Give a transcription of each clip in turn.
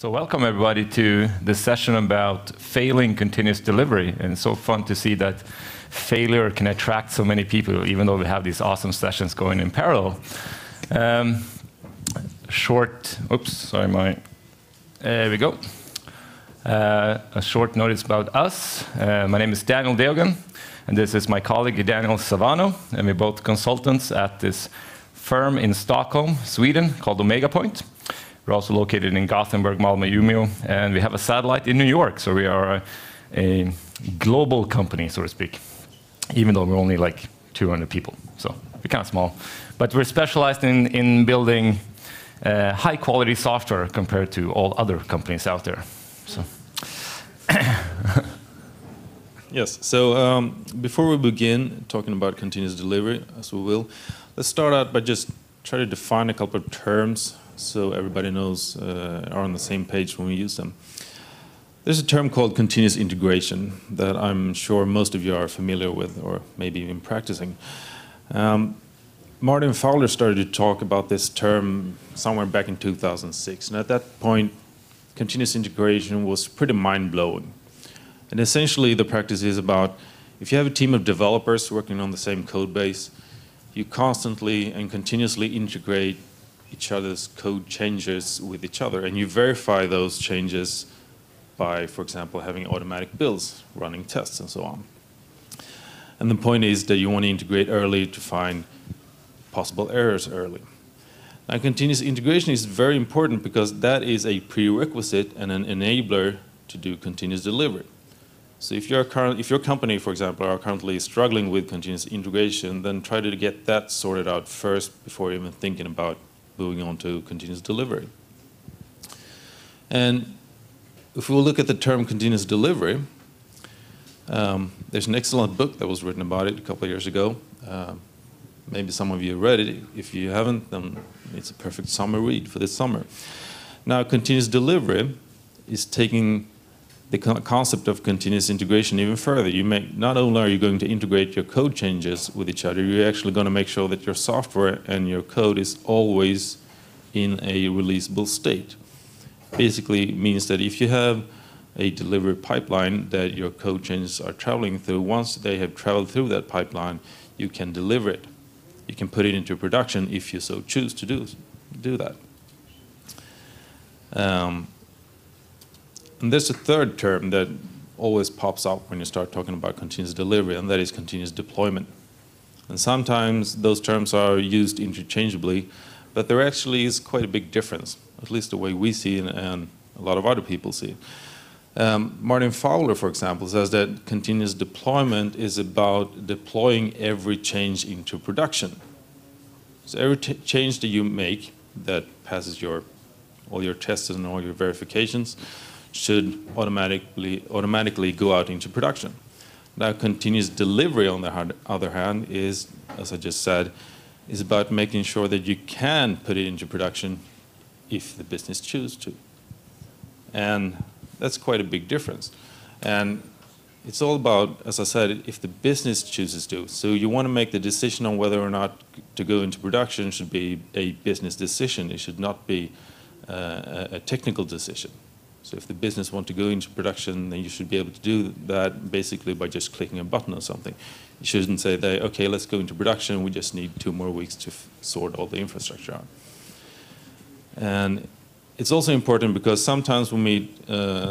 So welcome everybody to this session about failing continuous delivery. And it's so fun to see that failure can attract so many people, even though we have these awesome sessions going in parallel. There we go. A short notice about us. My name is Daniel Deogen, and this is my colleague Daniel Savano, and we're both consultants at this firm in Stockholm, Sweden, called Omega Point. We're also located in Gothenburg, Malmö, Umeå, and we have a satellite in New York, so we are a global company, so to speak, even though we're only like 200 people, so we're kind of small. But we're specialized in building high-quality software compared to all other companies out there. So. Yes, so before we begin talking about continuous delivery, as we will, let's start out by just try to define a couple of terms so everybody knows, are on the same page when we use them. There's a term called continuous integration that I'm sure most of you are familiar with, or maybe even practicing. Martin Fowler started to talk about this term somewhere back in 2006, and at that point, continuous integration was pretty mind-blowing. And essentially, the practice is about, if you have a team of developers working on the same code base, you constantly and continuously integrate each other's code changes with each other, and you verify those changes by, for example, having automatic builds, running tests, and so on. And the point is that you want to integrate early to find possible errors early. Now, continuous integration is very important because that is a prerequisite and an enabler to do continuous delivery. So if your company, for example, are currently struggling with continuous integration, then try to get that sorted out first before even thinking about moving on to continuous delivery. And if we look at the term continuous delivery, there's an excellent book that was written about it a couple of years ago. Maybe some of you read it. If you haven't, then it's a perfect summer read for this summer. Now, continuous delivery is taking the concept of continuous integration even further. Not only are you going to integrate your code changes with each other, you're actually going to make sure that your software and your code is always in a releasable state. Basically, it means that if you have a delivery pipeline that your code changes are traveling through, once they have traveled through that pipeline, you can deliver it. You can put it into production if you so choose to do that. And there's a third term that always pops up when you start talking about continuous delivery, and that is continuous deployment. And sometimes those terms are used interchangeably, but there actually is quite a big difference, at least the way we see it and a lot of other people see it. Martin Fowler, for example, says that continuous deployment is about deploying every change into production. So every change that you make that passes all your tests and all your verifications should automatically go out into production. Now, continuous delivery, on the other hand, is, as I just said, is about making sure that you can put it into production if the business chooses to. And that's quite a big difference. And it's all about, as I said, if the business chooses to. So you want to make the decision on whether or not to go into production should be a business decision. It should not be a technical decision. So if the business wants to go into production, then you should be able to do that basically by just clicking a button or something. You shouldn't say, that, okay, let's go into production. We just need 2 more weeks to sort all the infrastructure out. And it's also important because sometimes when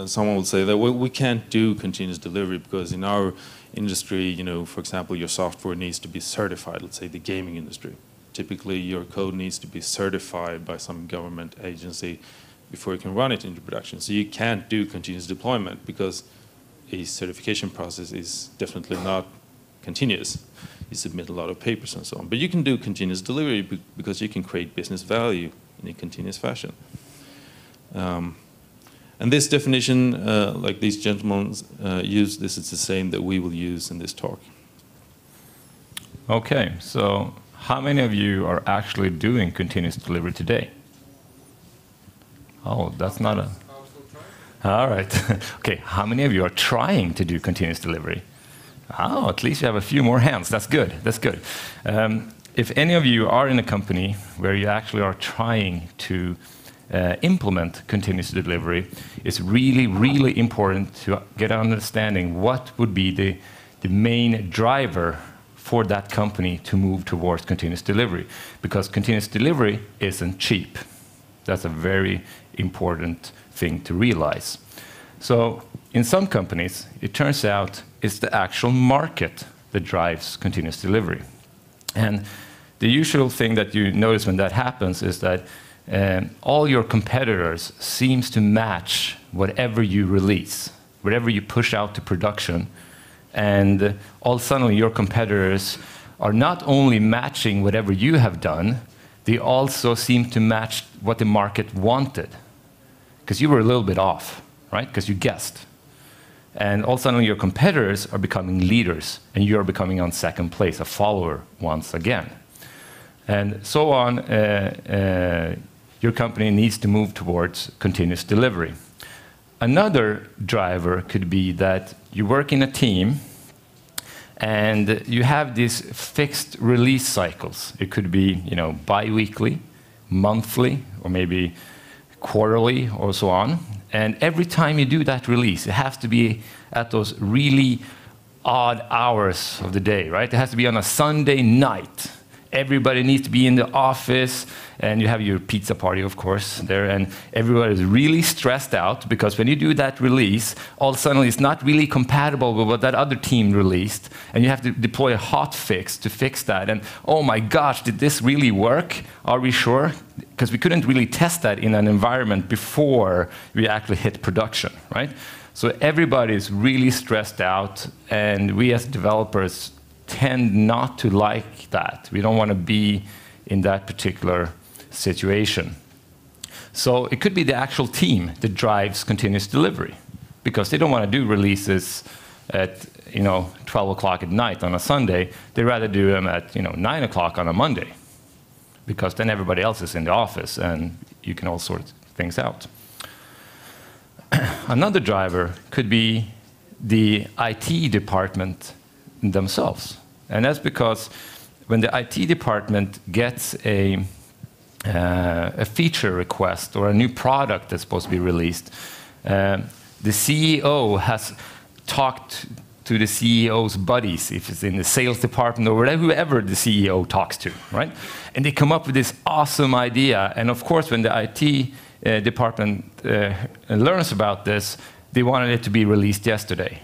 someone will say that we can't do continuous delivery because in our industry, for example, your software needs to be certified, let's say the gaming industry. Typically, your code needs to be certified by some government agency before you can run it into production. So you can't do continuous deployment because a certification process is definitely not continuous. You submit a lot of papers and so on. But you can do continuous delivery because you can create business value in a continuous fashion. And this definition, like these gentlemen use, this is the same that we will use in this talk. Okay, so how many of you are actually doing continuous delivery today? Oh, that's not a... All right. Okay, how many of you are trying to do continuous delivery? Oh, at least you have a few more hands. That's good. That's good. If any of you are in a company where you actually are trying to implement continuous delivery, it's really, really important to get an understanding what would be the main driver for that company to move towards continuous delivery. Because continuous delivery isn't cheap. That's a very important thing to realize. So in some companies, it turns out it's the actual market that drives continuous delivery. And the usual thing that you notice when that happens is that all your competitors seems to match whatever you release, whatever you push out to production. And all of a sudden, your competitors are not only matching whatever you have done, they also seem to match what the market wanted. Because you were a little bit off, right? Because you guessed. And all of a sudden, your competitors are becoming leaders, and you are becoming on second place, a follower once again. And so on, your company needs to move towards continuous delivery. Another driver could be that you work in a team, and you have these fixed release cycles. It could be, bi-weekly, monthly, or maybe quarterly, or so on. And every time you do that release, it has to be at those really odd hours of the day, right? It has to be on a Sunday night. Everybody needs to be in the office, and you have your pizza party, of course, there, and everybody is really stressed out, because when you do that release, all of a sudden it's not really compatible with what that other team released, and you have to deploy a hot fix to fix that. And oh my gosh, did this really work? Are we sure? Because we couldn't really test that in an environment before we actually hit production, right? So everybody is really stressed out, and we as developers tend not to like that. We don't want to be in that particular situation. So it could be the actual team that drives continuous delivery, because they don't want to do releases at 12 o'clock at night on a Sunday. They rather do them at 9 o'clock on a Monday, because then everybody else is in the office and you can all sort things out. Another driver could be the IT department themselves. And that's because when the IT department gets a feature request or a new product that's supposed to be released, the CEO has talked to the CEO's buddies, if it's in the sales department or whatever, whoever the CEO talks to, right? And they come up with this awesome idea. And of course, when the IT department learns about this, they wanted it to be released yesterday.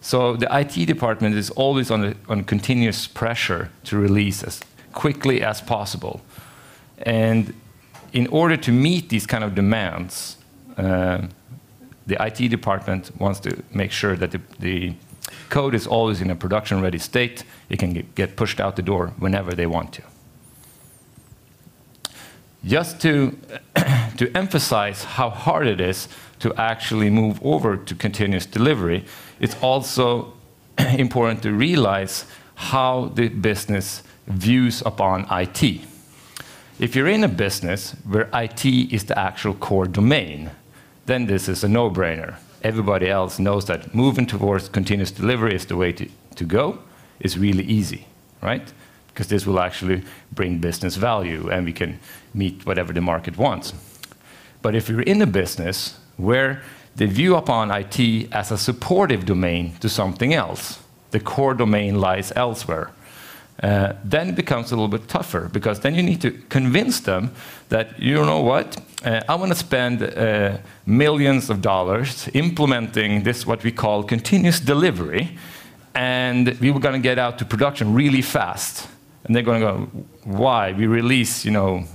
So the IT department is always on continuous pressure to release as quickly as possible. And in order to meet these kind of demands, the IT department wants to make sure that the code is always in a production-ready state. It can get pushed out the door whenever they want to. Just to emphasize how hard it is to actually move over to continuous delivery, it's also important to realize how the business views upon IT. If you're in a business where IT is the actual core domain, then this is a no-brainer. Everybody else knows that moving towards continuous delivery is the way to go. It's really easy, right? Because this will actually bring business value, and we can meet whatever the market wants. But if you're in a business where they view upon IT as a supportive domain to something else, the core domain lies elsewhere, then it becomes a little bit tougher, because then you need to convince them that, you know what, I want to spend millions of dollars implementing this, what we call continuous delivery, and we were going to get out to production really fast. And they're going to go, why? We release,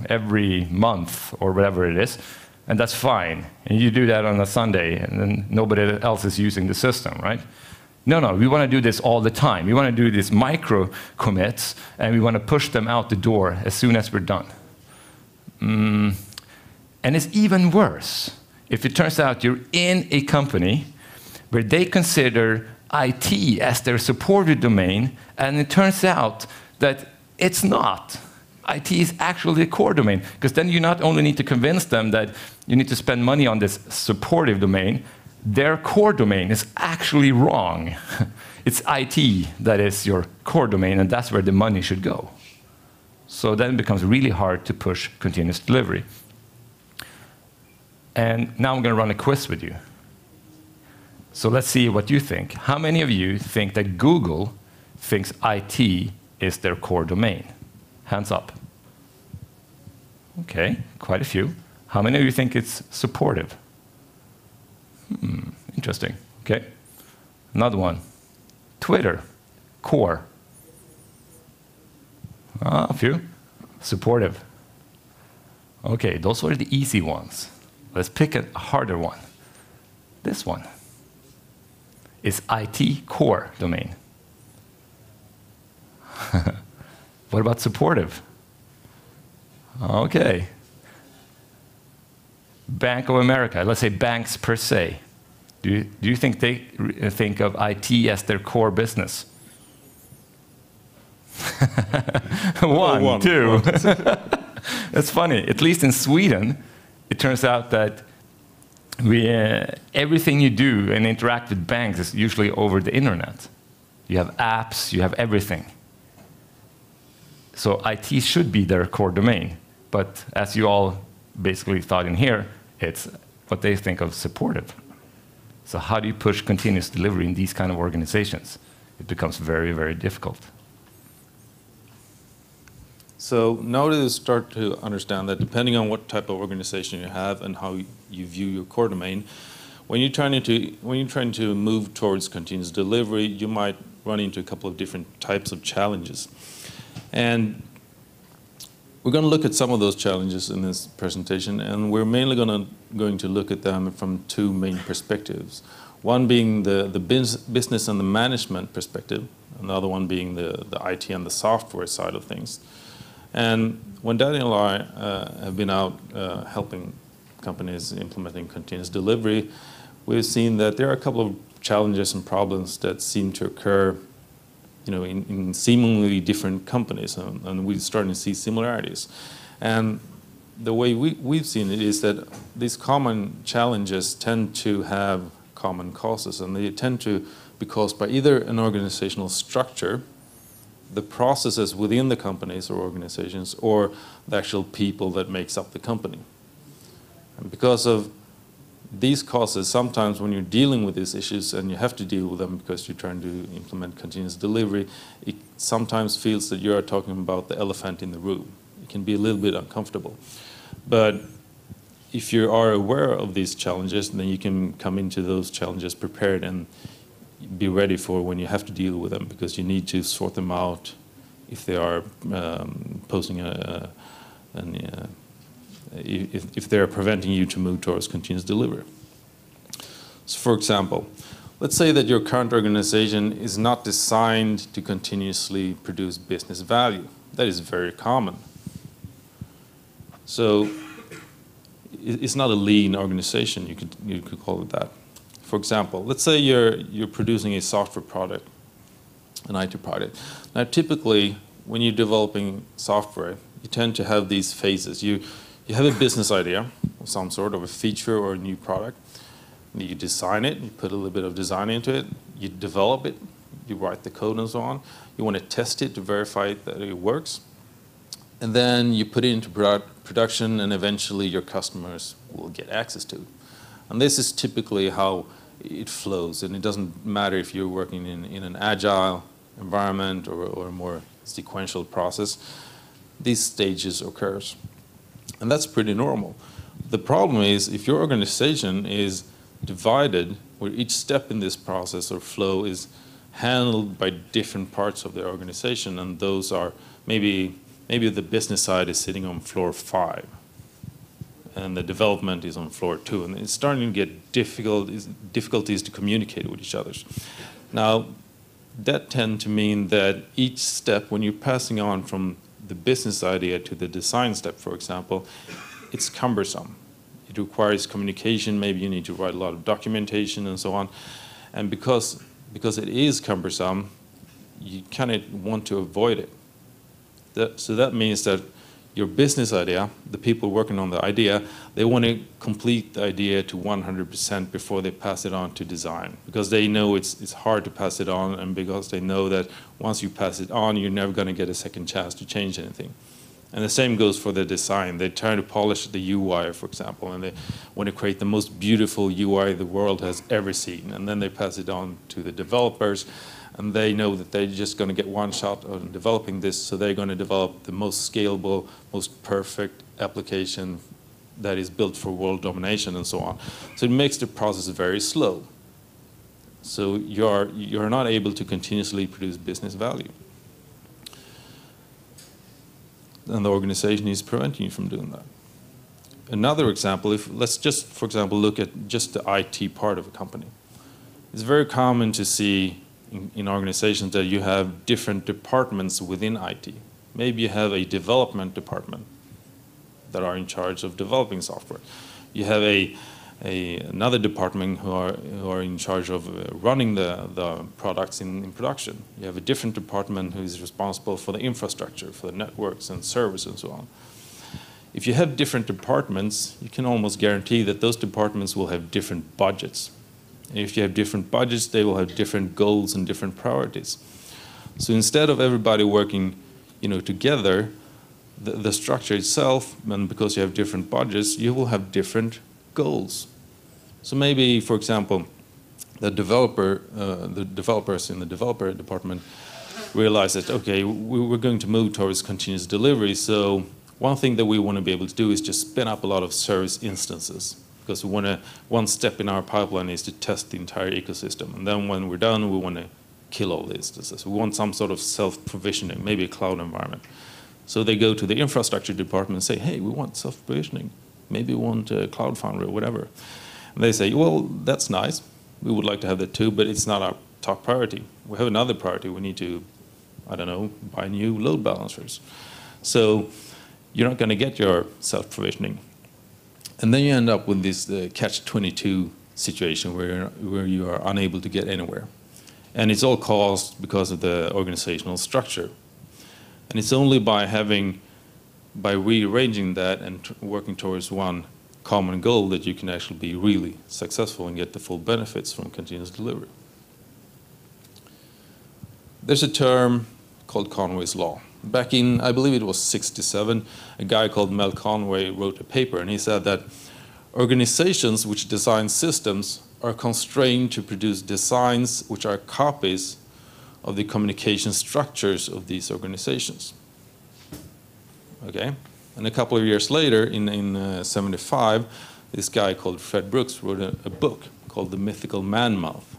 every month or whatever it is, and that's fine. And you do that on a Sunday, and then nobody else is using the system, right? No, we want to do this all the time. We want to do these micro commits, and we want to push them out the door as soon as we're done. And it's even worse if it turns out you're in a company where they consider IT as their supported domain, and it turns out that it's not. IT is actually the core domain, because then you not only need to convince them that you need to spend money on this supportive domain, their core domain is actually wrong. It's IT that is your core domain, and that's where the money should go. So then it becomes really hard to push continuous delivery. And now I'm going to run a quiz with you. So let's see what you think. How many of you think that Google thinks IT is their core domain? Hands up. Okay, quite a few. How many of you think it's supportive? Interesting. Okay. Another one. Twitter, core. A few. Supportive. Okay, those were the easy ones. Let's pick a harder one. This one. Is IT core domain? What about supportive? Okay. Bank of America, let's say banks per se. Do you think they think of IT as their core business? One, two. That's funny. At least in Sweden, it turns out that everything you do and interact with banks is usually over the internet. You have apps, you have everything. So IT should be their core domain. But as you all basically thought in here, it's what they think of supportive. So how do you push continuous delivery in these kind of organizations? It becomes very, very difficult. So now that you start to understand that depending on what type of organization you have and how you view your core domain, when you're trying to move towards continuous delivery, you might run into a couple of different types of challenges. And we're going to look at some of those challenges in this presentation, and we're mainly going to look at them from two main perspectives. One being the business and the management perspective, and the other one being the IT and the software side of things. And when Daniel and I have been out helping companies implementing continuous delivery, we've seen that there are a couple of challenges and problems that seem to occur in seemingly different companies, and we're starting to see similarities. And the way we've seen it is that these common challenges tend to have common causes, and they tend to be caused by either an organizational structure, the processes within the companies or organizations, or the actual people that makes up the company. And because of these causes, sometimes when you're dealing with these issues, and you have to deal with them because you're trying to implement continuous delivery, it sometimes feels that you are talking about the elephant in the room. It can be a little bit uncomfortable. But if you are aware of these challenges, then you can come into those challenges prepared and be ready for when you have to deal with them, because you need to sort them out if they are posing if they're preventing you to move towards continuous delivery. So for example, let's say that your current organization is not designed to continuously produce business value. That is very common. So it's not a lean organization, you could call it that. For example, let's say you're producing a software product, an IT product. Now typically, when you're developing software, you tend to have these phases. You have a business idea of some sort of a feature or a new product. You design it, you put a little bit of design into it, you develop it, you write the code and so on. You want to test it to verify that it works. And then you put it into production, and eventually your customers will get access to it. And this is typically how it flows, and it doesn't matter if you're working in an agile environment or a more sequential process. These stages occurs. And that's pretty normal. The problem is if your organization is divided, where each step in this process or flow is handled by different parts of the organization, and those are maybe the business side is sitting on floor 5, and the development is on floor 2, and it's starting to get difficulties to communicate with each other. Now, that tends to mean that each step, when you're passing on from the business idea to the design step, for example, it's cumbersome. It requires communication. Maybe you need to write a lot of documentation and so on. And because it is cumbersome, you kind of want to avoid it. So that means that your business idea, the people working on the idea, they want to complete the idea to 100% before they pass it on to design, because they know it's hard to pass it on, and because they know that once you pass it on, you're never going to get a second chance to change anything. And the same goes for the design. They try to polish the UI, for example, and they want to create the most beautiful UI the world has ever seen. And then they pass it on to the developers, and they know that they're just going to get one shot on developing this, so they're going to develop the most scalable, most perfect application that is built for world domination and so on. So it makes the process very slow. So you're not able to continuously produce business value. And the organization is preventing you from doing that. Another example, let's just, for example, look at just the IT part of a company. It's very common to see in organizations that you have different departments within IT. Maybe you have a development department that are in charge of developing software. You have another department who are in charge of running the products in production. You have a different department who is responsible for the infrastructure, for the networks and servers and so on. If you have different departments, you can almost guarantee that those departments will have different budgets. And if you have different budgets, they will have different goals and different priorities. So instead of everybody working, together, the structure itself, and because you have different budgets, you will have different goals. So maybe, for example, the developers in the developer department realize that, okay, we're going to move towards continuous delivery, so one thing that we want to be able to do is just spin up a lot of service instances, because one step in our pipeline is to test the entire ecosystem, and then when we're done, we want to kill all the instances. We want some sort of self-provisioning, maybe a cloud environment. So they go to the infrastructure department and say, hey, we want self-provisioning. Maybe we want Cloud Foundry or whatever. And they say, well, that's nice. We would like to have that too, but it's not our top priority. We have another priority. We need to, buy new load balancers. So you're not going to get your self-provisioning. And then you end up with this catch-22 situation where you are unable to get anywhere. And it's all caused because of the organizational structure. And it's only by rearranging that and working towards one common goal that you can actually be really successful and get the full benefits from continuous delivery. There's a term called Conways Law. Back in, I believe it was 1967, a guy called Mel Conway wrote a paper, and he said that organizations which design systems are constrained to produce designs which are copies of the communication structures of these organizations. Okay? And a couple of years later, in 1975, this guy called Fred Brooks wrote a book called The Mythical Man-Month.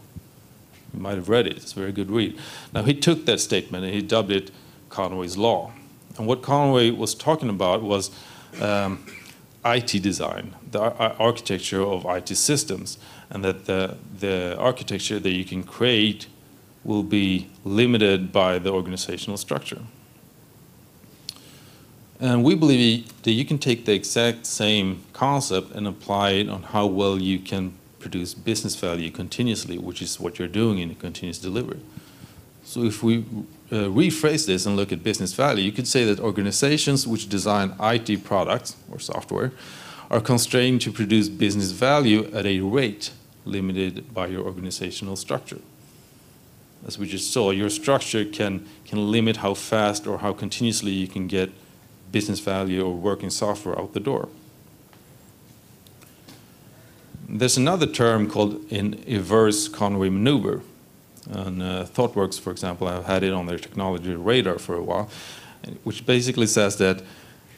You might have read it. It's a very good read. Now, he took that statement and he dubbed it Conway's Law. And what Conway was talking about was IT design, the architecture of IT systems, and that the architecture that you can create will be limited by the organizational structure. And we believe that you can take the exact same concept and apply it on how well you can produce business value continuously, which is what you're doing in a continuous delivery. So if we rephrase this and look at business value, you could say that organizations which design IT products or software are constrained to produce business value at a rate limited by your organizational structure. As we just saw, your structure can limit how fast or how continuously you can get business value or working software out the door. There's another term called an inverse Conway maneuver. And ThoughtWorks, for example, have had it on their technology radar for a while, which basically says that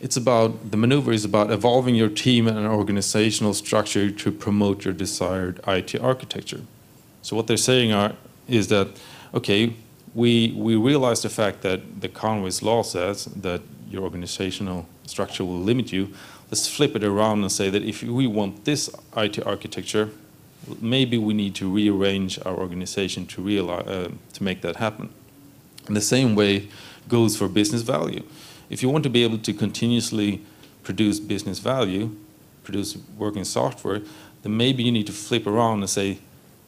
the maneuver is about evolving your team and organizational structure to promote your desired IT architecture. So what they're saying is that, okay, we realize the fact that the Conway's Law says that your organizational structure will limit you. Let's flip it around and say that if we want this IT architecture, maybe we need to rearrange our organization to make that happen. And the same way goes for business value. If you want to be able to continuously produce business value, produce working software, then maybe you need to flip around and say,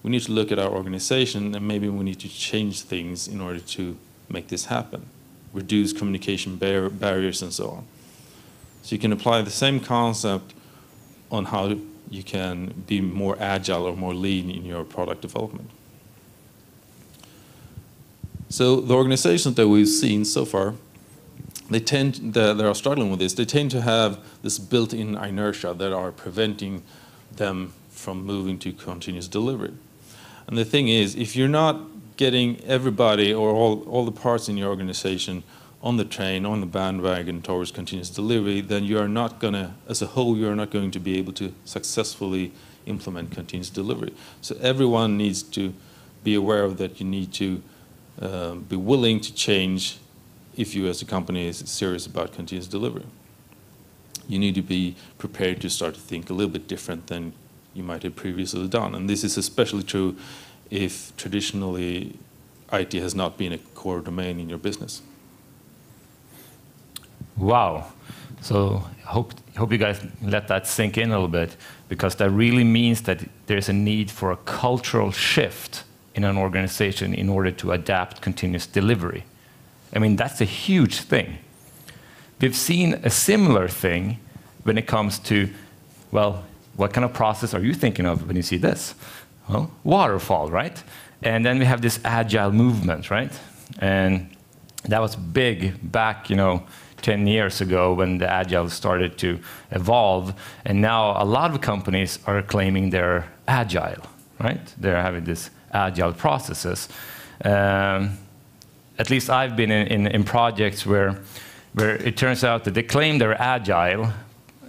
we need to look at our organization and maybe we need to change things in order to make this happen, reduce communication barriers and so on. So you can apply the same concept on how you can be more agile or more lean in your product development. So the organizations that we've seen so far, that are struggling with this, they tend to have this built-in inertia that are preventing them from moving to continuous delivery. And the thing is, if you're not getting everybody or all the parts in your organization on the train, on the bandwagon towards continuous delivery, then you are not going to, as a whole, you are not going to be able to successfully implement continuous delivery. So everyone needs to be aware of that. You need to be willing to change if you as a company is serious about continuous delivery. You need to be prepared to start to think a little bit different than you might have previously done. And this is especially true if traditionally IT has not been a core domain in your business. Wow. So I hope you guys let that sink in a little bit, because that really means that there's a need for a cultural shift in an organization in order to adapt continuous delivery. I mean, that's a huge thing. We've seen a similar thing when it comes to, well, what kind of process are you thinking of when you see this? Well, waterfall, right? And then we have this agile movement, right? And that was big back, 10 years ago when the agile started to evolve. And now a lot of companies are claiming they're agile, right? They're having this agile processes. At least I've been in projects where it turns out that they claim they're agile,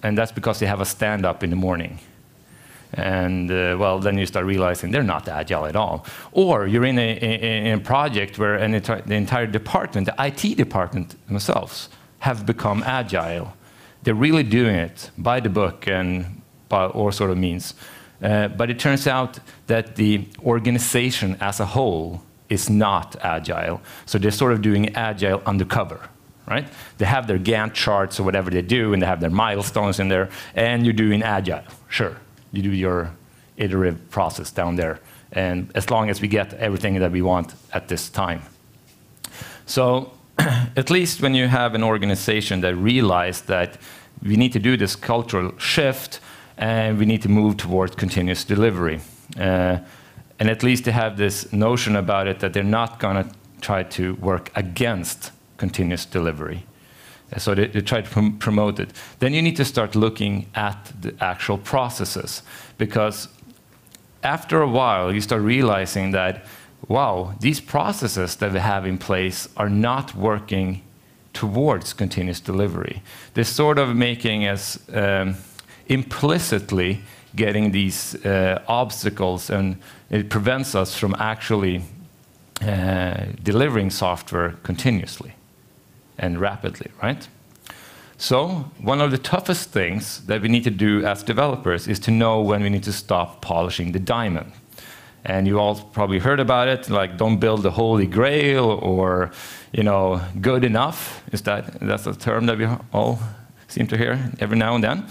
and that's because they have a stand-up in the morning. And well, then you start realizing they're not agile at all. Or you're in a project where the entire department, the IT department themselves, have become agile. They're really doing it by the book and by all sort of means. But it turns out that the organization as a whole is not agile. So they're sort of doing agile undercover, right? They have their Gantt charts or whatever they do, and they have their milestones in there, and you're doing agile. Sure, you do your iterative process down there, and as long as we get everything that we want at this time. So at least when you have an organization that realizes that we need to do this cultural shift, and we need to move towards continuous delivery. And at least they have this notion about it that they're not going to try to work against continuous delivery. So they try to promote it. Then you need to start looking at the actual processes, because after a while you start realizing that, wow, these processes that we have in place are not working towards continuous delivery. They're sort of making us implicitly getting these obstacles, and it prevents us from actually delivering software continuously and rapidly, right? So one of the toughest things that we need to do as developers is to know when we need to stop polishing the diamond. And you all probably heard about it, like don't build the holy grail, or good enough. That's a term that we all seem to hear every now and then.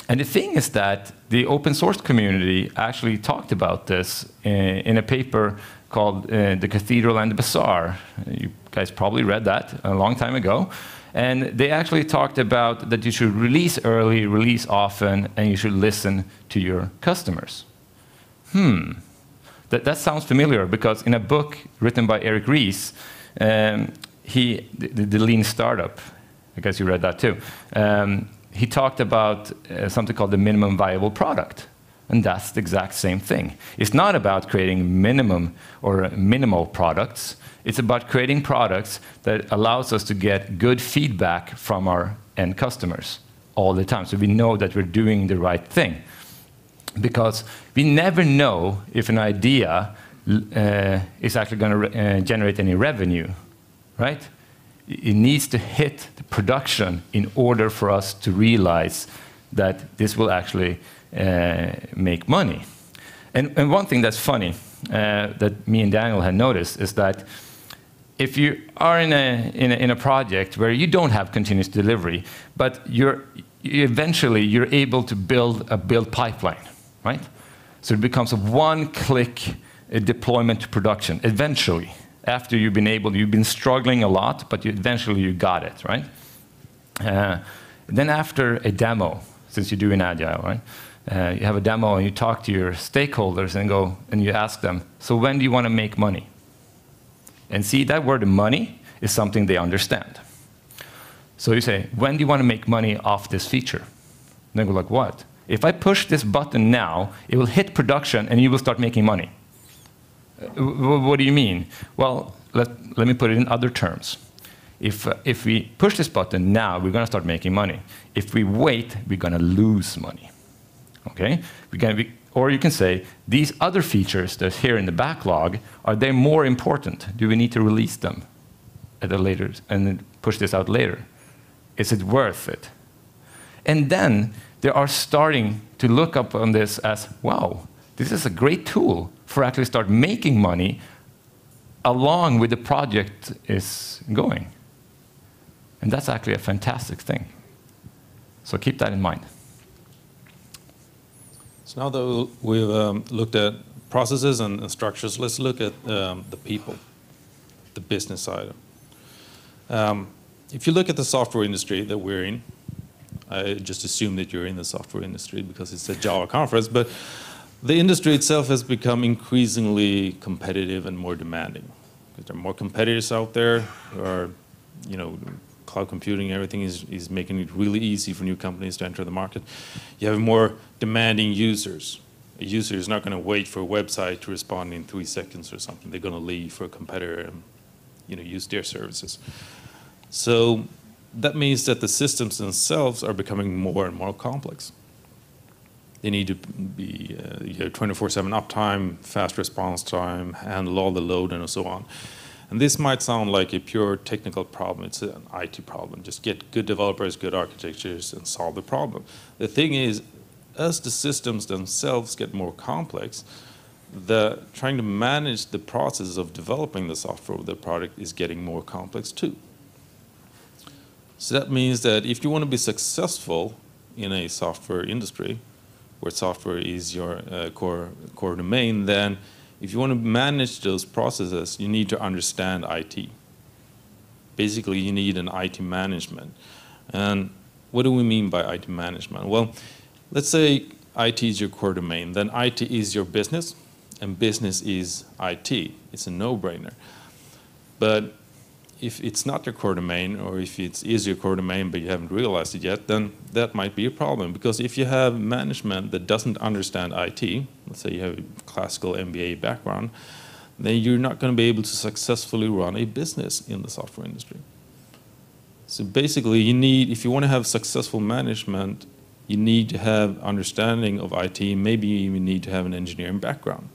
And the thing is that the open source community actually talked about this in a paper called The Cathedral and the Bazaar. You guys probably read that a long time ago. And they actually talked about that you should release early, release often, and you should listen to your customers. That sounds familiar, because in a book written by Eric Ries, the Lean Startup, I guess you read that too, he talked about something called the minimum viable product. And that's the exact same thing. It's not about creating minimum or minimal products. It's about creating products that allows us to get good feedback from our end customers all the time, so we know that we're doing the right thing. Because we never know if an idea is actually going to generate any revenue, right? It needs to hit the production in order for us to realize that this will actually make money. And one thing that's funny that me and Daniel had noticed is that if you are in a project where you don't have continuous delivery, but eventually you're able to build a build pipeline, right? So it becomes a one-click deployment to production, eventually. After you've been struggling a lot, but eventually you got it, right? Then after a demo, since you're doing Agile, right? You have a demo and you talk to your stakeholders and you ask them, so when do you want to make money? And see, that word money is something they understand. So you say, when do you want to make money off this feature? And they go like, what? If I push this button now, it will hit production and you will start making money. What do you mean? Well, let me put it in other terms. If we push this button now, we're going to start making money. If we wait, we're going to lose money. Okay? Or you can say, these other features that's here in the backlog, are they more important? Do we need to release them at a later, and then push this out later? Is it worth it? And then they are starting to look up on this as, wow, this is a great tool for actually start making money along with the project is going. And that's actually a fantastic thing. So keep that in mind. So now that we've looked at processes and structures, let's look at the people, the business side. If you look at the software industry that we're in, I just assume that you're in the software industry because it's a Java conference, but the industry itself has become increasingly competitive and more demanding. Because there are more competitors out there who are, cloud computing, everything is making it really easy for new companies to enter the market. You have more demanding users. A user is not going to wait for a website to respond in 3 seconds or something. They're going to leave for a competitor and use their services. So that means that the systems themselves are becoming more and more complex. They need to be 24/7 uptime, fast response time, handle all the load and so on. And this might sound like a pure technical problem. It's an IT problem. Just get good developers, good architectures, and solve the problem. The thing is, as the systems themselves get more complex, trying to manage the process of developing the software of the product is getting more complex too. So that means that if you want to be successful in a software industry, where software is your core domain, then if you want to manage those processes, you need to understand IT. Basically, you need an IT management. And what do we mean by IT management? Well, let's say IT is your core domain, then IT is your business, and business is IT. It's a no-brainer. But if it's not your core domain, or if it is your core domain but you haven't realized it yet, then that might be a problem. Because if you have management that doesn't understand IT, let's say you have a classical MBA background, then you're not going to be able to successfully run a business in the software industry. So basically, if you want to have successful management, you need to have understanding of IT, maybe you even need to have an engineering background.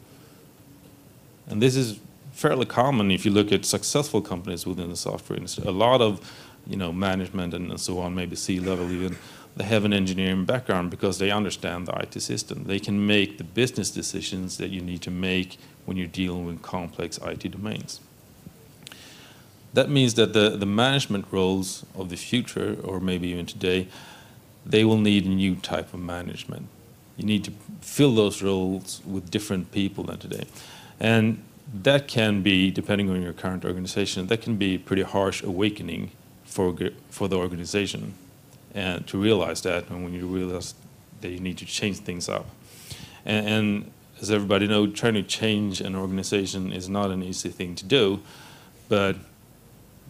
And this is fairly common if you look at successful companies within the software industry. A lot of management and so on, maybe C-level even, they have an engineering background because they understand the IT system. They can make the business decisions that you need to make when you're dealing with complex IT domains. That means that the management roles of the future, or maybe even today, they will need a new type of management. You need to fill those roles with different people than today. And that can be, depending on your current organization, that can be a pretty harsh awakening for the organization, and to realize that, and when you realize that you need to change things up. And as everybody knows, trying to change an organization is not an easy thing to do, but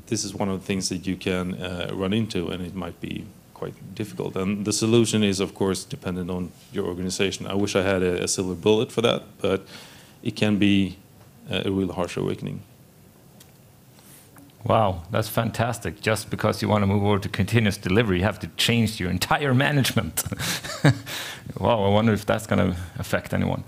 this is one of the things that you can run into, and it might be quite difficult. And the solution is, of course, dependent on your organization. I wish I had a silver bullet for that, but it can be a real harsh awakening. Wow, that's fantastic. Just because you want to move over to continuous delivery, you have to change your entire management. Wow, I wonder if that's going to affect anyone.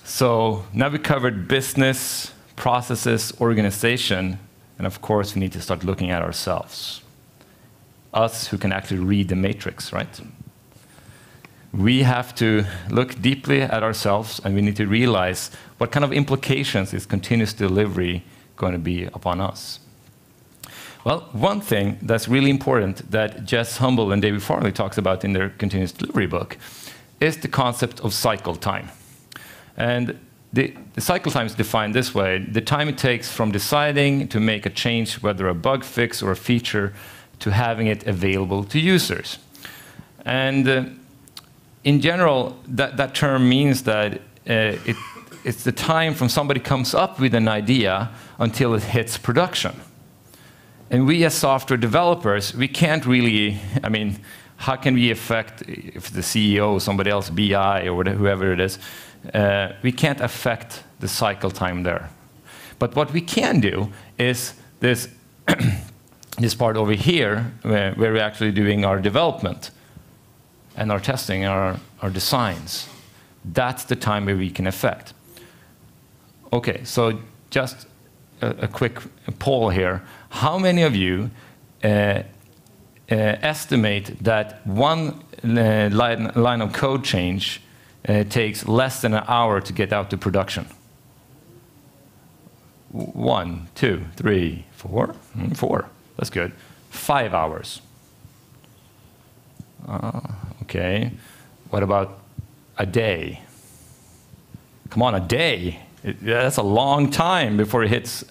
So now we covered business, processes, organization, and of course we need to start looking at ourselves. Us who can actually read the matrix, right? We have to look deeply at ourselves, and we need to realize what kind of implications is continuous delivery going to be upon us. Well, one thing that's really important that Jess Humble and David Farley talks about in their continuous delivery book is the concept of cycle time. And the cycle time is defined this way: the time it takes from deciding to make a change, whether a bug fix or a feature, to having it available to users. And in general, that term means that it's the time from somebody comes up with an idea until it hits production. And we as software developers, we can't really, I mean, how can we affect, if the CEO, somebody else, BI or whatever, whoever it is, we can't affect the cycle time there. But what we can do is this, this part over here, where we're actually doing our development and our testing, our designs. That's the time where we can affect. Okay, so just a quick poll here. How many of you estimate that one line of code change takes less than an hour to get out to production? 1, 2, 3, 4? 4. That's good. 5 hours. Okay. What about a day? Come on, a day. That's a long time before it hits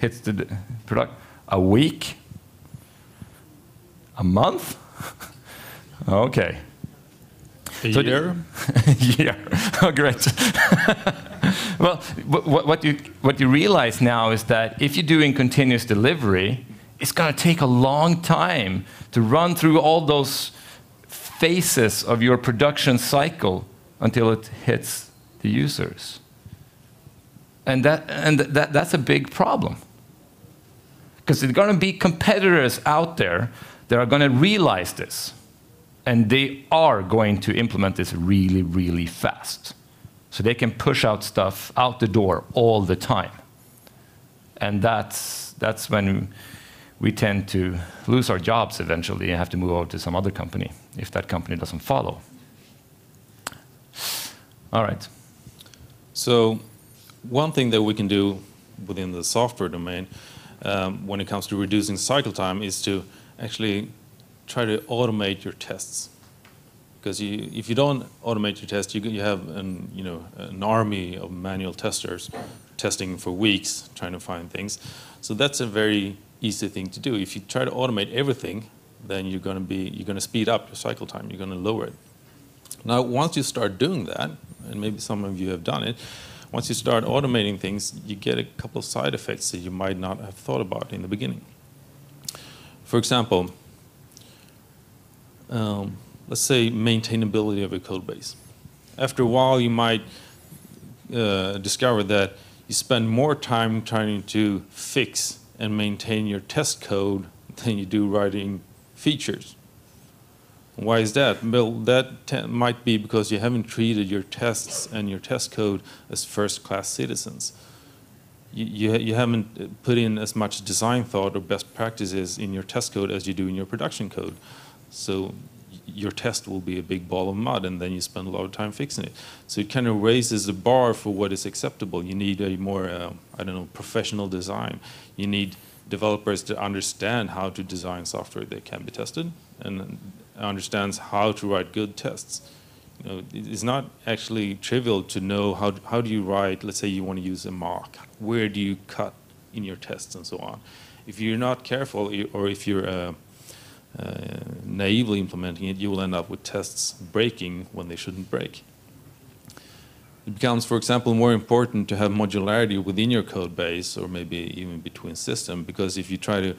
the product. A week? A month? Okay. A year? Yeah. Oh, great. Well, what you realize now is that if you're doing continuous delivery, it's going to take a long time to run through all those phases of your production cycle until it hits the users. And that's a big problem. Because there are going to be competitors out there that are going to realize this. And they are going to implement this really, really fast. So they can push out stuff out the door all the time. And that's when we tend to lose our jobs eventually and have to move over to some other company if that company doesn't follow. All right. So one thing that we can do within the software domain when it comes to reducing cycle time is to actually try to automate your tests. Because if you don't automate your tests, you have an army of manual testers testing for weeks, trying to find things. So that's a very easy thing to do. If you try to automate everything, then you're going to speed up your cycle time. You're going to lower it. Now, once you start doing that, and maybe some of you have done it, once you start automating things, you get a couple of side effects that you might not have thought about in the beginning. For example, let's say maintainability of a code base. After a while, you might discover that you spend more time trying to fix and maintain your test code than you do writing features. Why is that? Well, that might be because you haven't treated your tests and your test code as first-class citizens. You haven't put in as much design thought or best practices in your test code as you do in your production code. So your test will be a big ball of mud, and then you spend a lot of time fixing it. So it kind of raises the bar for what is acceptable. You need a more, professional design. You need developers to understand how to design software that can be tested and understands how to write good tests. It's not actually trivial to know how do you write, let's say you want to use a mock. Where do you cut in your tests and so on? If you're not careful, or if you're naively implementing it, you will end up with tests breaking when they shouldn't break. It becomes, for example, more important to have modularity within your code base, or maybe even between systems, because if you try to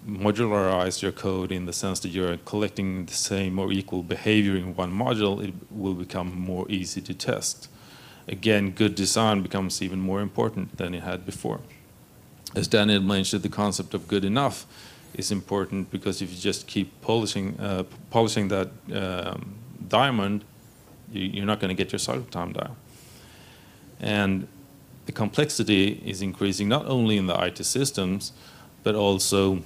modularize your code in the sense that you're collecting the same or equal behavior in one module, it will become more easy to test. Again, good design becomes even more important than it had before. As Daniel mentioned, the concept of good enough is important, because if you just keep polishing that diamond, you're not going to get your cycle time down. And the complexity is increasing not only in the IT systems, but also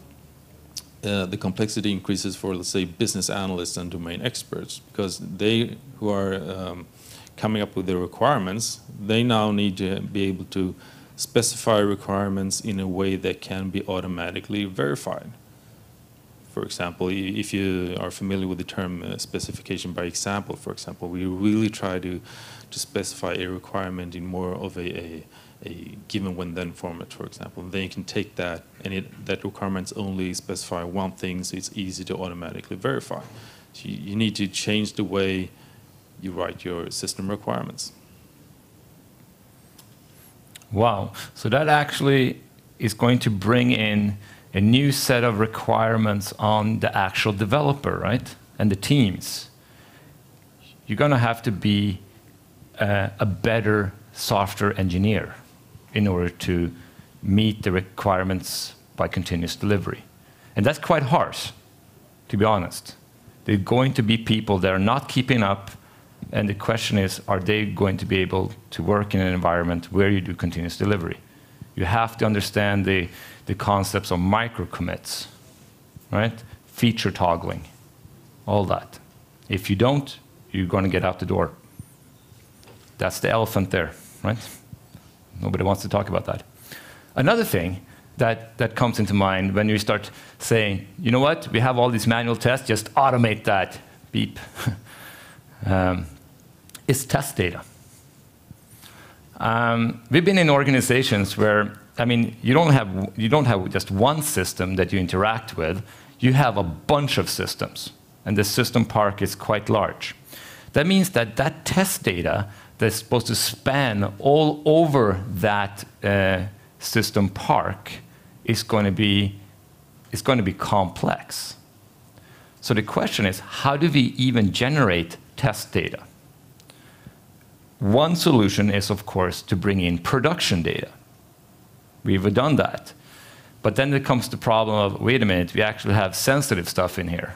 the complexity increases for, let's say, business analysts and domain experts, because they who are coming up with the requirements, they now need to be able to specify requirements in a way that can be automatically verified. For example, if you are familiar with the term specification by example, for example, we really try to specify a requirement in more of a given when then format, for example. And then you can take that, and that requirements only specify one thing, so it's easy to automatically verify. So you need to change the way you write your system requirements. Wow. So that actually is going to bring in a new set of requirements on the actual developer, right? And the teams. You're going to have to be a better software engineer in order to meet the requirements by continuous delivery. And that's quite harsh, to be honest. There are going to be people that are not keeping up, and the question is, are they going to be able to work in an environment where you do continuous delivery? You have to understand the concepts of micro-commits, right? Feature toggling, all that. If you don't, you're going to get out the door. That's the elephant there, right? Nobody wants to talk about that. Another thing that comes into mind when you start saying, you know what, we have all these manual tests, just automate that, beep, is test data. We've been in organizations where, I mean, you don't have just one system that you interact with, you have a bunch of systems, and the system park is quite large. That means that that test data that's supposed to span all over that system park is going to be complex. So the question is, how do we even generate test data? One solution is, of course, to bring in production data. We've done that. But then there comes the problem of, wait a minute, we actually have sensitive stuff in here.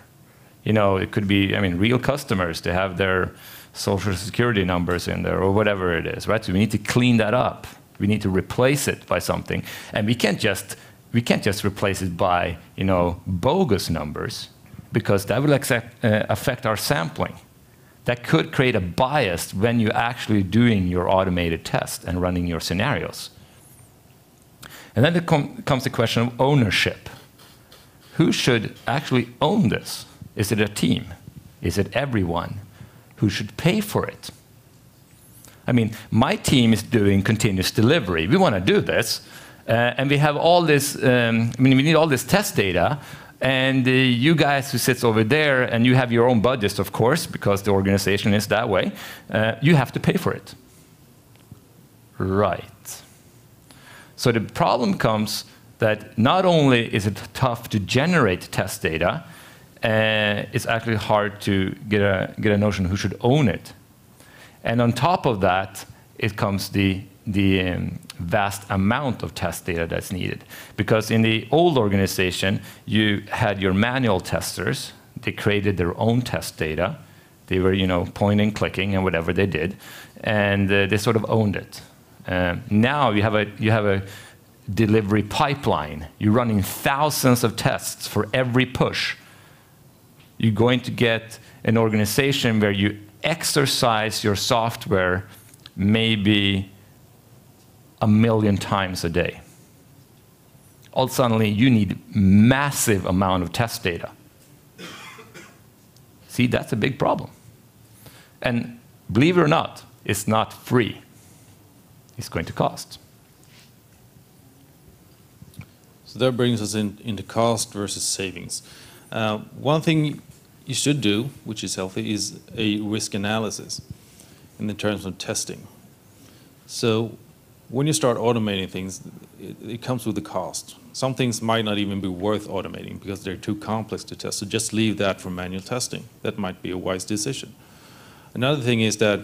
You know, it could be, I mean, real customers, they have their social security numbers in there or whatever it is, right? So we need to clean that up. We need to replace it by something. And we can't just replace it by, you know, bogus numbers, because that will affect our sampling. That could create a bias when you're actually doing your automated test and running your scenarios. And then there comes the question of ownership. Who should actually own this? Is it a team? Is it everyone? Who should pay for it? I mean, my team is doing continuous delivery. We want to do this, and we have all this, I mean, we need all this test data, and you guys who sits over there, and you have your own budgets, of course, because the organization is that way, you have to pay for it. Right. So the problem comes that not only is it tough to generate test data, it's actually hard to get a notion who should own it. And on top of that, it comes the vast amount of test data that's needed. Because in the old organization, you had your manual testers. They created their own test data. They were, you know, pointing, clicking, and whatever they did, and they sort of owned it. Now you have a delivery pipeline. You're running thousands of tests for every push. You're going to get an organization where you exercise your software maybe 1 million times a day. All suddenly, you need massive amount of test data. See, that's a big problem. And believe it or not, it's not free. It's going to cost. So that brings us into cost versus savings. One thing you should do, which is healthy, is a risk analysis in the terms of testing. So when you start automating things, it comes with a cost. Some things might not even be worth automating because they're too complex to test. So just leave that for manual testing. That might be a wise decision. Another thing is that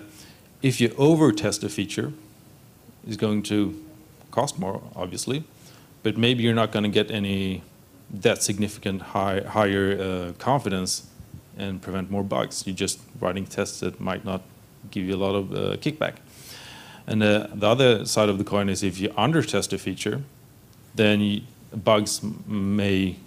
if you over-test a feature, it's going to cost more, obviously, but maybe you're not going to get any that significant higher confidence and prevent more bugs. You're just writing tests that might not give you a lot of kickback. And the other side of the coin is if you under-test a feature, then bugs may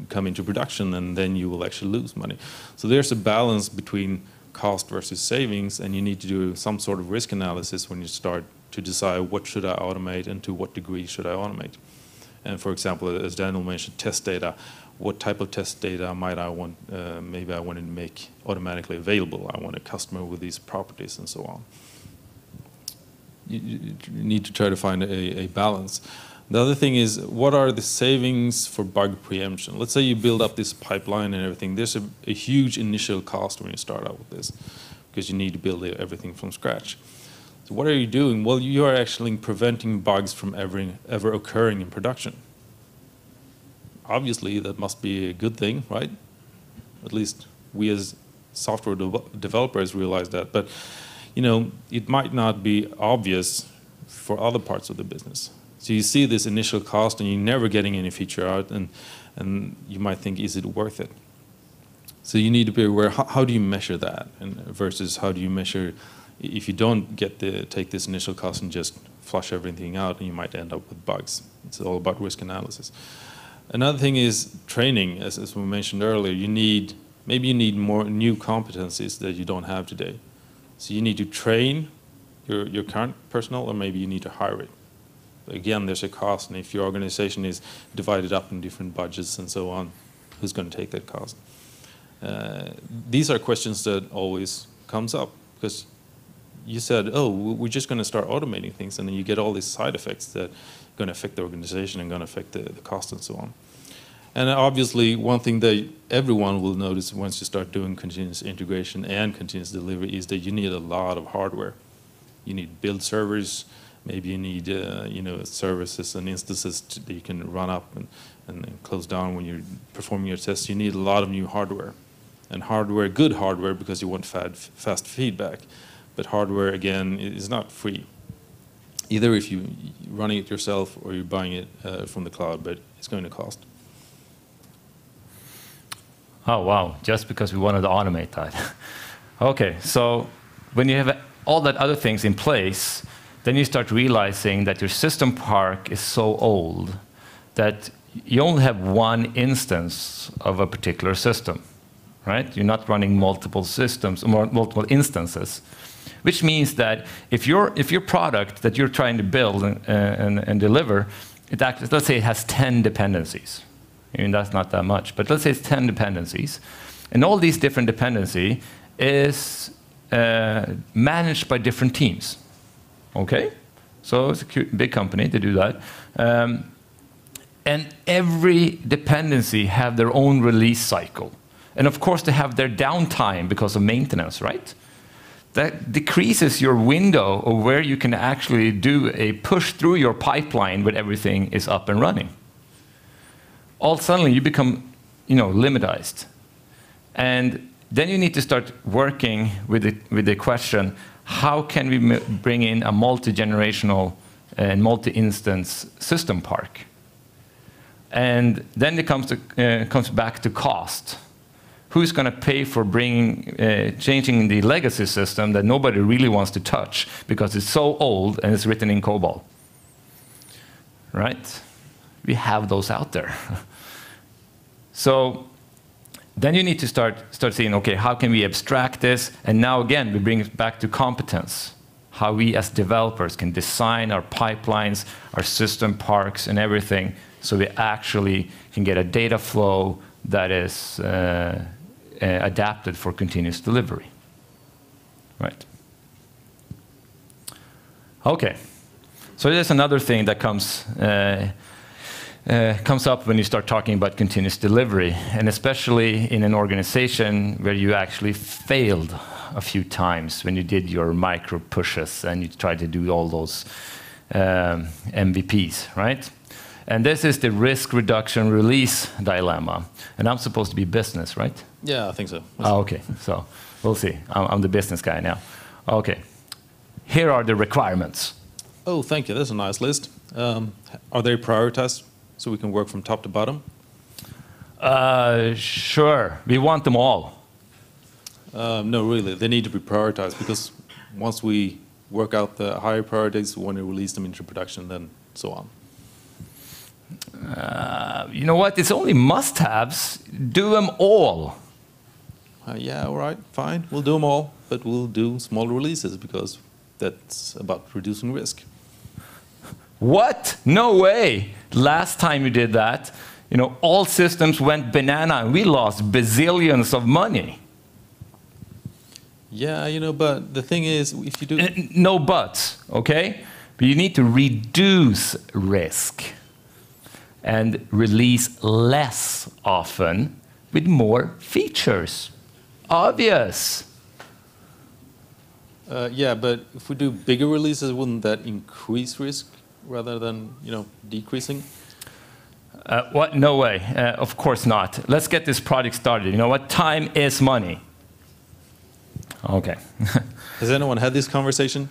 come into production, and then you will actually lose money. So there's a balance between cost versus savings, and you need to do some sort of risk analysis when you start to decide what should I automate and to what degree should I automate. And for example, as Daniel mentioned, test data. What type of test data might I want? Maybe I want to make automatically available. I want a customer with these properties and so on. You need to try to find a balance. The other thing is, what are the savings for bug preemption? Let's say you build up this pipeline and everything. There's a huge initial cost when you start out with this, because you need to build everything from scratch. So So what are you doing? Well, you are actually preventing bugs from ever occurring in production. Obviously, that must be a good thing, right? At least we as software developers realize that. But it might not be obvious for other parts of the business. So you see this initial cost, and you're never getting any feature out, and you might think, is it worth it? So you need to be aware, how do you measure that, and versus how do you measure if you don't take this initial cost and just flush everything out, and you might end up with bugs. It's all about risk analysis. Another thing is training, as we mentioned earlier. Maybe you need more new competencies that you don't have today. So you need to train your current personnel, or maybe you need to hire it. Again, there's a cost, and if your organization is divided up in different budgets and so on, who's going to take that cost? These are questions that always comes up, because you said, oh, we're just going to start automating things, and then you get all these side effects that are going to affect the organization and going to affect the cost and so on. And obviously, one thing that everyone will notice once you start doing continuous integration and continuous delivery is that you need a lot of hardware. You need build servers, maybe you need services and instances that you can run up and close down when you're performing your tests. You need a lot of new hardware. And hardware, good hardware, because you want fast feedback. But hardware, again, is not free. Either if you're running it yourself or you're buying it from the cloud, but it's going to cost. Oh, wow, just because we wanted to automate that. Okay, so when you have all that other things in place, then you start realizing that your system park is so old that you only have one instance of a particular system, right? You're not running multiple systems, or multiple instances, which means that if your product that you're trying to build and deliver, let's say it has 10 dependencies. I mean, that's not that much, but let's say it's 10 dependencies. And all these different dependencies is managed by different teams. Okay? So it's a big company to do that. And every dependency have their own release cycle. And of course, they have their downtime because of maintenance, right? That decreases your window of where you can actually do a push through your pipeline when everything is up and running. All suddenly you become, limitized. And then you need to start working with the question, how can we bring in a multi-generational and multi-instance system park? And then it comes back to cost. Who's going to pay for changing the legacy system that nobody really wants to touch because it's so old and it's written in COBOL? Right? We have those out there. So then you need to start saying, okay, how can we abstract this? And now again, we bring it back to competence. How we as developers can design our pipelines, our system parks, and everything, so we actually can get a data flow that is adapted for continuous delivery. Right. Okay. So there's another thing that comes up when you start talking about continuous delivery, and especially in an organization where you actually failed a few times when you did your micro pushes and you tried to do all those MVPs, right? And this is the risk reduction release dilemma. And I'm supposed to be business, right? Yeah, I think so. Oh, okay, so we'll see. I'm the business guy now. Okay, here are the requirements. Oh, thank you. That's a nice list. Are they prioritized so we can work from top to bottom? Sure. We want them all. No, really. They need to be prioritized, because once we work out the higher priorities, we want to release them into production, then so on. You know what? It's only must-haves. Do them all. Yeah, all right, fine. We'll do them all, but we'll do small releases, because that's about reducing risk. What? No way. Last time you did that, all systems went banana and we lost bazillions of money. Yeah, but the thing is, if you do... No buts, okay? But you need to reduce risk and release less often with more features. Obvious. Yeah, but if we do bigger releases, wouldn't that increase risk rather than decreasing? What? No way. Of course not. Let's get this project started. You know what? Time is money. Okay. Has anyone had this conversation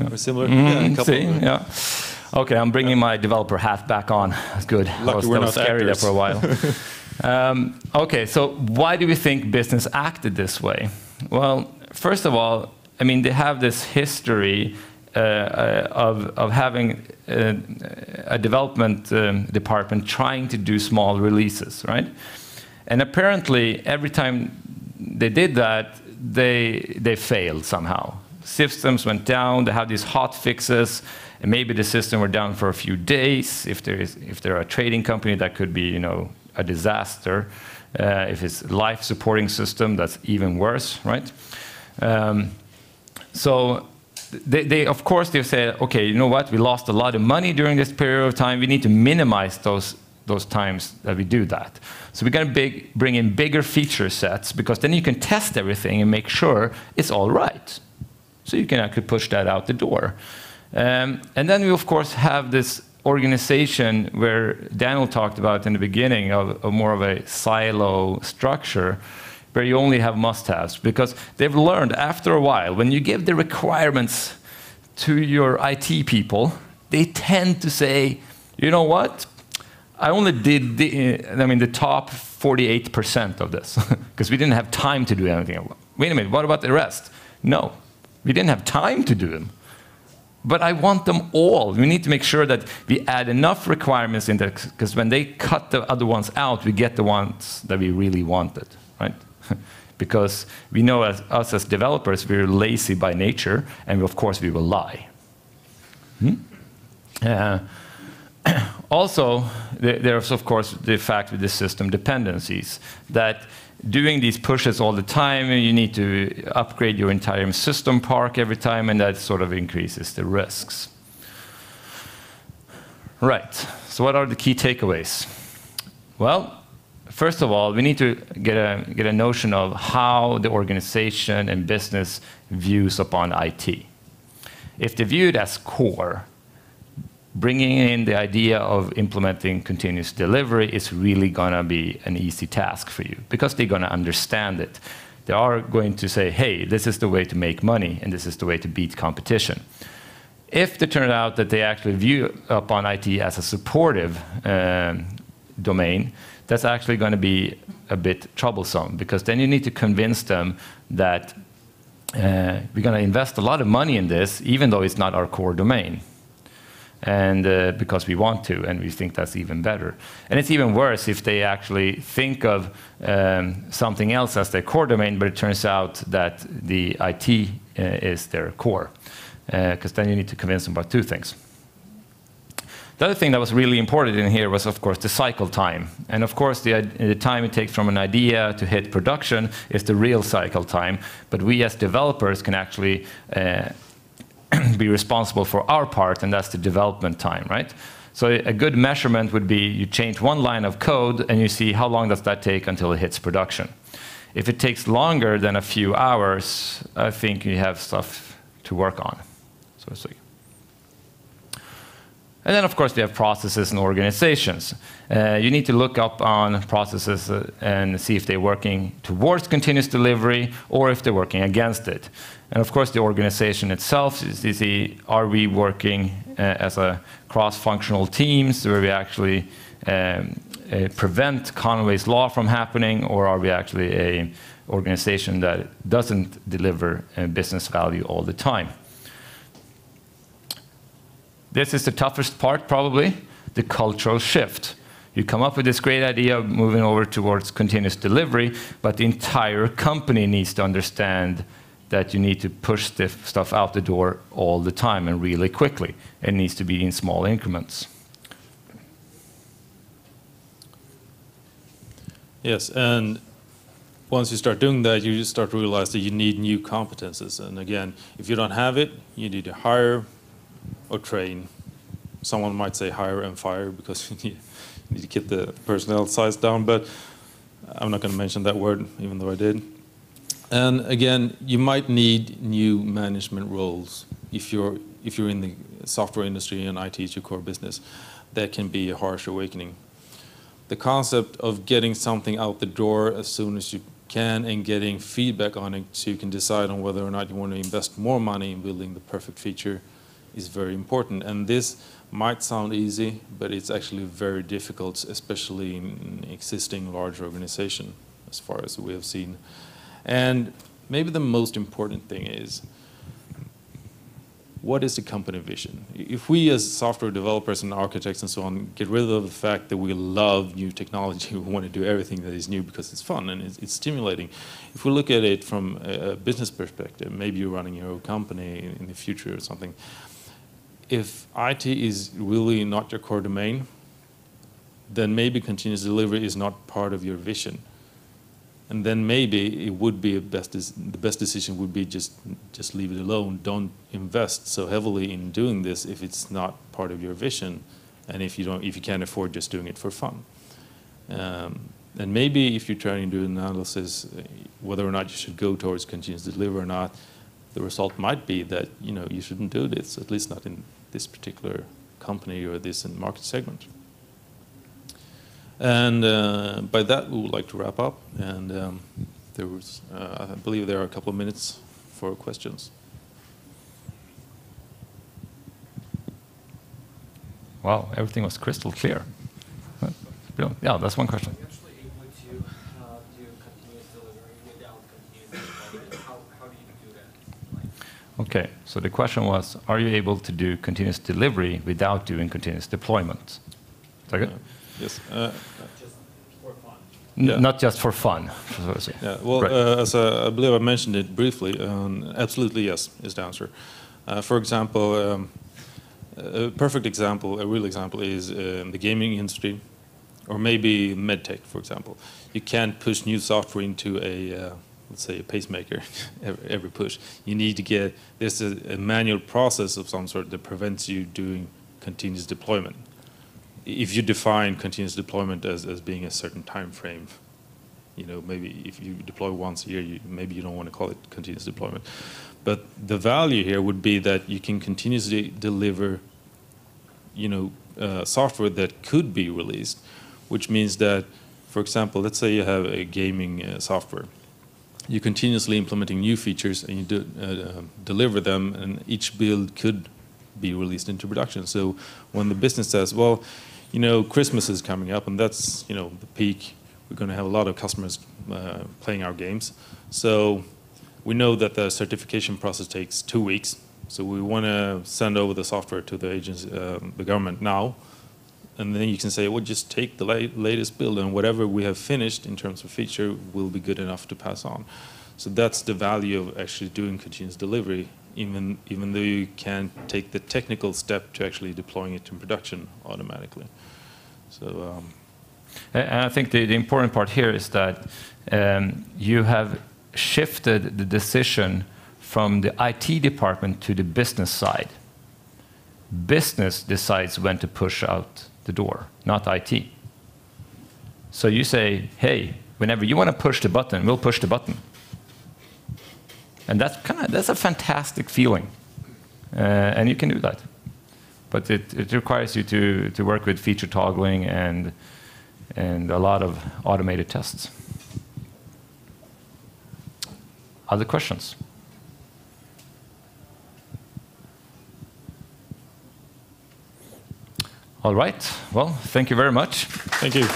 or similar? Yeah, a couple. See, yeah. Okay, I'm bringing my developer hat back on. That's good. Lucky we're not scary actors. there for a while. Okay, so why do we think business acted this way? Well, first of all, I mean, they have this history of having a development department trying to do small releases, right? And apparently, every time they did that, they failed somehow. Systems went down. They have these hot fixes, and maybe the system were down for a few days. If they're a trading company, that could be a disaster. If it's a life supporting system, that's even worse, right? So they of course they say, okay, you know what? We lost a lot of money during this period of time. We need to minimize those times that we do that. So we're going to bring in bigger feature sets, because then you can test everything and make sure it's all right. So you can actually push that out the door. And then we, of course, have this organization where Daniel talked about in the beginning of more of a silo structure, where you only have must-haves, because they've learned after a while, when you give the requirements to your IT people, they tend to say, you know what? I only did the top 48% of this, because we didn't have time to do anything. Wait a minute, what about the rest? No, we didn't have time to do them. But I want them all. We need to make sure that we add enough requirements in there, because when they cut the other ones out, we get the ones that we really wanted, right? Because we know us as developers, we're lazy by nature, and of course we will lie. Also, there's of course the fact with the system dependencies, that doing these pushes all the time, you need to upgrade your entire system park every time, and that sort of increases the risks. Right, so what are the key takeaways? Well, first of all, we need to get a notion of how the organization and business views upon IT. If they view it as core, bringing in the idea of implementing continuous delivery is really going to be an easy task for you, because they're going to understand it. They are going to say, hey, this is the way to make money, and this is the way to beat competition. If it turns out that they actually view upon IT as a supportive domain, that's actually going to be a bit troublesome, because then you need to convince them that we're going to invest a lot of money in this, even though it's not our core domain. And because we want to, and we think that's even better. And it's even worse if they actually think of something else as their core domain, but it turns out that the IT is their core, because then you need to convince them about two things. The other thing that was really important in here was, of course, the cycle time. And of course, the time it takes from an idea to hit production is the real cycle time. But we as developers can actually be responsible for our part, and that's the development time, right? So a good measurement would be you change one line of code and you see how long does that take until it hits production. If it takes longer than a few hours, I think you have stuff to work on. So and then, of course, we have processes and organizations. You need to look up on processes and see if they're working towards continuous delivery or if they're working against it. And of course, the organization itself is are we working as a cross-functional teams where we actually prevent Conways Law from happening, or are we actually an organization that doesn't deliver business value all the time? This is the toughest part, probably, the cultural shift. You come up with this great idea of moving over towards continuous delivery, but the entire company needs to understand that you need to push this stuff out the door all the time and really quickly. It needs to be in small increments. Yes, and once you start doing that, you just start to realize that you need new competences. And again, if you don't have it, you need to hire or train. Someone might say hire and fire, because you need to keep the personnel size down, but I'm not going to mention that word, even though I did. And again, you might need new management roles if you're in the software industry and IT is your core business. That can be a harsh awakening. The concept of getting something out the door as soon as you can and getting feedback on it so you can decide on whether or not you want to invest more money in building the perfect feature is very important. And this might sound easy, but it's actually very difficult, especially in existing large organization, as far as we have seen. And maybe the most important thing is, what is the company vision? If we as software developers and architects and so on get rid of the fact that we love new technology, we want to do everything that is new because it's fun and it's stimulating. If we look at it from a business perspective, maybe you're running your own company in the future or something, if IT is really not your core domain, then maybe continuous delivery is not part of your vision. And then maybe it would be the best decision would be just leave it alone. Don't invest so heavily in doing this if it's not part of your vision, and if you can't afford just doing it for fun. And maybe if you're trying to do an analysis whether or not you should go towards continuous delivery or not, the result might be that you shouldn't do this, at least not in this particular company or this market segment. And by that, we would like to wrap up. And I believe there are a couple of minutes for questions. Wow, everything was crystal clear. Yeah, that's one question. Are you actually able to do continuous delivery without continuous deployment? How do you do that? Okay, so the question was, are you able to do continuous delivery without doing continuous deployment? Is that good? Yes. Just for fun. Yeah. Not just for fun. Yeah. Well, right. As I believe I mentioned it briefly, absolutely yes is the answer. For example, a perfect example, a real example is the gaming industry, or maybe medtech, for example. You can't push new software into a let's say a pacemaker every push. You need to get, there's a manual process of some sort that prevents you doing continuous deployment. If you define continuous deployment as being a certain time frame, maybe if you deploy once a year, maybe you don't want to call it continuous deployment. But the value here would be that you can continuously deliver, software that could be released, which means that, for example, let's say you have a gaming software. You're continuously implementing new features and you deliver them, and each build could be released into production. So when the business says, well, Christmas is coming up, and that's, the peak. We're going to have a lot of customers playing our games. So we know that the certification process takes 2 weeks. So we want to send over the software to the agency, the government now. And then you can say, well, just take the latest build, and whatever we have finished in terms of feature will be good enough to pass on. So that's the value of actually doing continuous delivery, even though you can't take the technical step to actually deploying it in production automatically. So, and I think the important part here is that you have shifted the decision from the IT department to the business side. Business decides when to push out the door, not IT. So you say, hey, whenever you want to push the button, we'll push the button. And that's a fantastic feeling. And you can do that. But it requires you to work with feature toggling and a lot of automated tests. Other questions? All right. Well, thank you very much. Thank you.